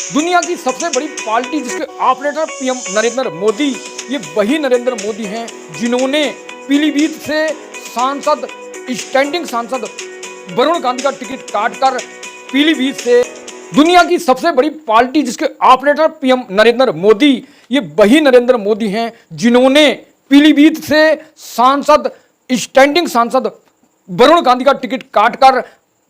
दुनिया की सबसे बड़ी पार्टी जिसके ऑपरेटर पीएम नरेंद्र मोदी, ये वही नरेंद्र मोदी हैं जिन्होंने पीलीभीत से सांसद, स्टैंडिंग सांसद वरुण गांधी का टिकट काटकर पीलीभीत से, दुनिया की सबसे बड़ी पार्टी जिसके ऑपरेटर पीएम नरेंद्र मोदी, ये वही नरेंद्र मोदी हैं जिन्होंने पीलीभीत से सांसद, स्टैंडिंग सांसद वरुण गांधी का टिकट काटकर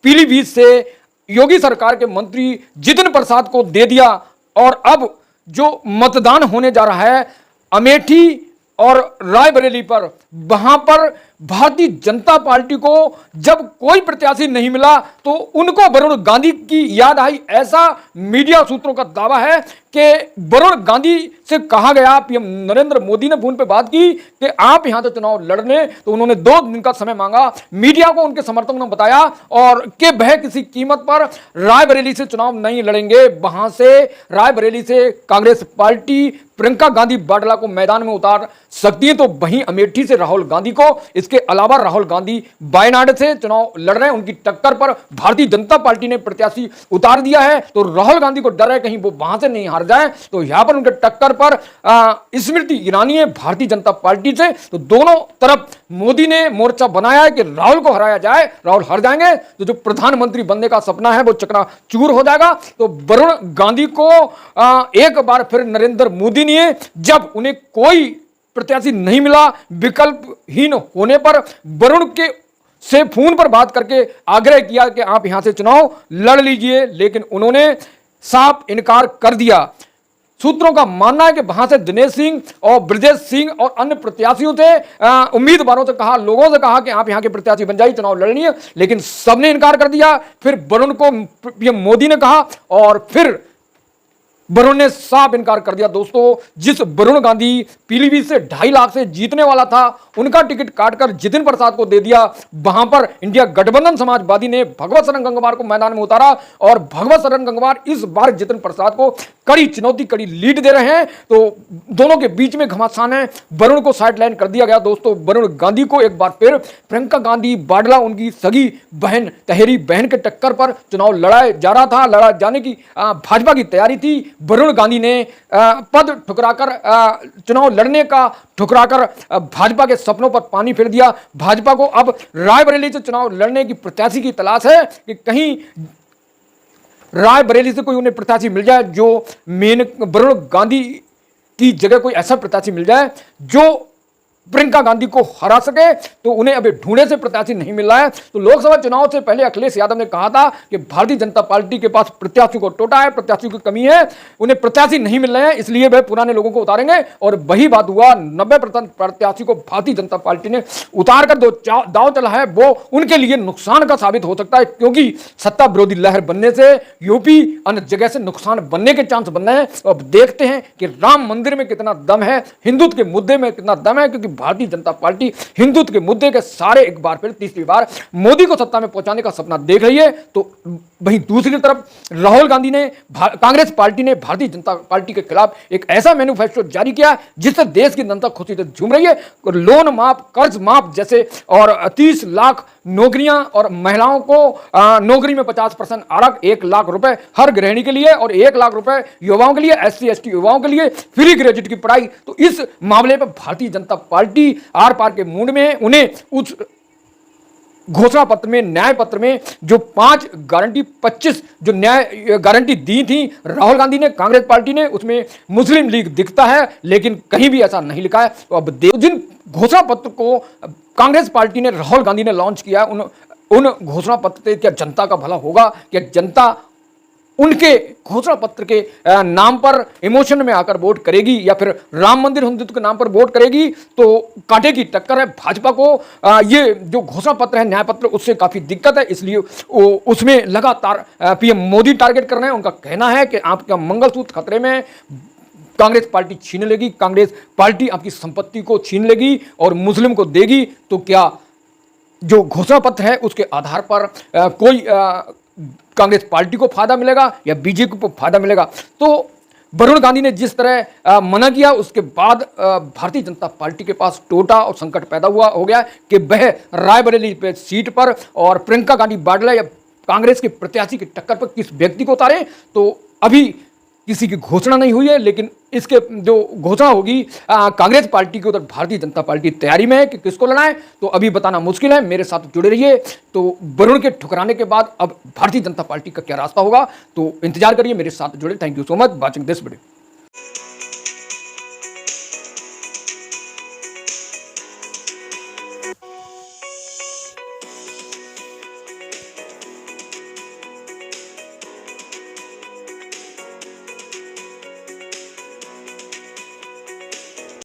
पीलीभीत से योगी सरकार के मंत्री जितिन प्रसाद को दे दिया। और अब जो मतदान होने जा रहा है अमेठी और रायबरेली पर, वहां पर भारतीय जनता पार्टी को जब कोई प्रत्याशी नहीं मिला तो उनको वरुण गांधी की याद आई, ऐसा मीडिया सूत्रों का दावा है कि वरुण गांधी से कहा गया, पीएम नरेंद्र मोदी ने फोन पे बात की कि आप यहां से चुनाव लड़ने, तो उन्होंने 2 दिन का समय मांगा। मीडिया को उनके समर्थकों ने बताया और कि वह किसी कीमत पर रायबरेली से चुनाव नहीं लड़ेंगे। वहां से रायबरेली से कांग्रेस पार्टी प्रियंका गांधी वाड्रा को मैदान में उतार सकती है, तो वहीं अमेठी से राहुल गांधी को, इसके अलावा राहुल गांधी वायनाड से चुनाव लड़ रहे हैं। उनकी टक्कर पर भारतीय जनता पार्टी ने प्रत्याशी उतार दिया है, तो राहुल गांधी को डर है कहीं वो वहां से नहीं हार जाए, तो यहां पर उनके टक्कर पर स्मृति ईरानी है भारतीय जनता पार्टी से। तो दोनों तरफ मोदी ने मोर्चा बनाया है कि राहुल को हराया जाए, राहुल हार जाएंगे तो जो प्रधानमंत्री बनने का सपना है वो चकनाचूर हो जाएगा। तो वरुण गांधी को एक बार फिर नरेंद्र मोदी ने, जब उन्हें कोई प्रत्याशी नहीं मिला, विकल्पहीन होने पर वरुण के से फोन पर बात करके आग्रह किया कि आप यहां से चुनाव लड़ लीजिए, लेकिन उन्होंने साफ इनकार कर दिया। सूत्रों का मानना है कि वहां से दिनेश सिंह और ब्रजेश सिंह और अन्य प्रत्याशियों से, उम्मीदवारों से कहा, लोगों से कहा कि आप यहां के प्रत्याशी बन जाइए, चुनाव लड़नी है, लेकिन सबने इनकार कर दिया। फिर वरुण को पीएम मोदी ने कहा और फिर वरुण ने साफ इनकार कर दिया। दोस्तों, जिस वरुण गांधी पीलीभीत से 2.5 लाख से जीतने वाला था, उनका टिकट काटकर जितिन प्रसाद को दे दिया। वहां पर इंडिया गठबंधन समाजवादी ने भगवत सरन गंगवार को मैदान में उतारा और भगवत सरन गंगवार इस बार जितिन प्रसाद को कड़ी चुनौती, कड़ी लीड दे रहे हैं, तो दोनों के बीच में घमासान है। वरुण को साइडलाइन कर दिया गया। दोस्तों, वरुण गांधी को एक बार फिर प्रियंका गांधी वाड्रा, उनकी सगी बहन, तहेरी बहन के टक्कर पर चुनाव लड़ाया जा रहा था, लड़ा जाने की भाजपा की तैयारी थी। वरुण गांधी ने पद ठुकराकर, चुनाव लड़ने का ठुकराकर भाजपा के सपनों पर पानी फेर दिया। भाजपा को अब रायबरेली से चुनाव लड़ने की प्रत्याशी की तलाश है कि कहीं रायबरेली से कोई उन्हें प्रत्याशी मिल जाए, जो मेन वरुण गांधी की जगह कोई ऐसा प्रत्याशी मिल जाए जो प्रियंका गांधी को हरा सके। तो उन्हें अभी ढूंढे से प्रत्याशी नहीं मिल रहा है। तो लोकसभा चुनाव से पहले अखिलेश यादव ने कहा था कि भारतीय जनता पार्टी के पास प्रत्याशियों को टोटा है, प्रत्याशियों की कमी है, उन्हें प्रत्याशी नहीं मिल रहे हैं, इसलिए वह पुराने लोगों को उतारेंगे। और वही बात हुआ, 90% प्रत्याशी को भारतीय जनता पार्टी ने उतार कर जो दाव चला है वो उनके लिए नुकसान का साबित हो सकता है, क्योंकि सत्ता विरोधी लहर बनने से यूपी अन्य जगह से नुकसान बनने के चांस बन रहे हैं। अब देखते हैं कि राम मंदिर में कितना दम है, हिंदुत्व के मुद्दे में कितना दम है, क्योंकि भारतीय जनता पार्टी हिंदुत्व के मुद्दे के सारे एक बार फिर तीसरी बार मोदी को सत्ता में पहुंचाने का सपना देख रही है। तो वहीं दूसरी तरफ राहुल गांधी ने, कांग्रेस पार्टी ने भारतीय जनता पार्टी के खिलाफ एक ऐसा मैनिफेस्टो जारी किया जिससे देश की जनता खुशी से झूम रही है। लोन माफ, कर्ज माफ जैसे, और 30 लाख नौकरियां और महिलाओं को नौकरी में 50% आरक्षण, 1 लाख रुपए हर गृहिणी के लिए और 1 लाख रुपए युवाओं के लिए, SC ST युवाओं के लिए फ्री ग्रेजुएट की पढ़ाई। तो इस मामले पर भारतीय जनता पार्टी आर पार के मूड में, उन्हें उस घोषणा पत्र में, न्याय पत्र में जो 5 गारंटी, 25 जो न्याय गारंटी दी थी राहुल गांधी ने, कांग्रेस पार्टी ने, उसमें मुस्लिम लीग दिखता है, लेकिन कहीं भी ऐसा नहीं लिखा है। तो अब जिन घोषणा पत्र को कांग्रेस पार्टी ने, राहुल गांधी ने लॉन्च किया, उन घोषणा पत्र से क्या जनता का भला होगा? क्या जनता उनके घोषणा पत्र के नाम पर इमोशन में आकर वोट करेगी या फिर राम मंदिर हिंदुत्व के नाम पर वोट करेगी? तो कांटे की टक्कर है भाजपा को। ये जो घोषणा पत्र है, न्याय पत्र, उससे काफी दिक्कत है, इसलिए उसमें लगातार पीएम मोदी टारगेट कर रहे हैं। उनका कहना है कि आपका मंगलसूत्र खतरे में, कांग्रेस पार्टी छीन लेगी, कांग्रेस पार्टी आपकी संपत्ति को छीन लेगी और मुस्लिम को देगी। तो क्या जो घोषणा पत्र है उसके आधार पर कोई कांग्रेस पार्टी को फायदा मिलेगा या बीजेपी को फायदा मिलेगा? तो वरुण गांधी ने जिस तरह मना किया, उसके बाद भारतीय जनता पार्टी के पास टोटा और संकट पैदा हो गया कि वह रायबरेली पे सीट पर और प्रियंका गांधी वाड्रा या कांग्रेस के प्रत्याशी की टक्कर पर किस व्यक्ति को उतारें, तो अभी किसी की घोषणा नहीं हुई है, लेकिन इसके जो घोषणा होगी कांग्रेस पार्टी की, उधर भारतीय जनता पार्टी तैयारी में है कि किसको लड़ाएं, तो अभी बताना मुश्किल है। मेरे साथ जुड़े रहिए। तो वरुण के ठुकराने के बाद अब भारतीय जनता पार्टी का क्या रास्ता होगा, तो इंतजार करिए, मेरे साथ जुड़े। Thank you so much watching this video.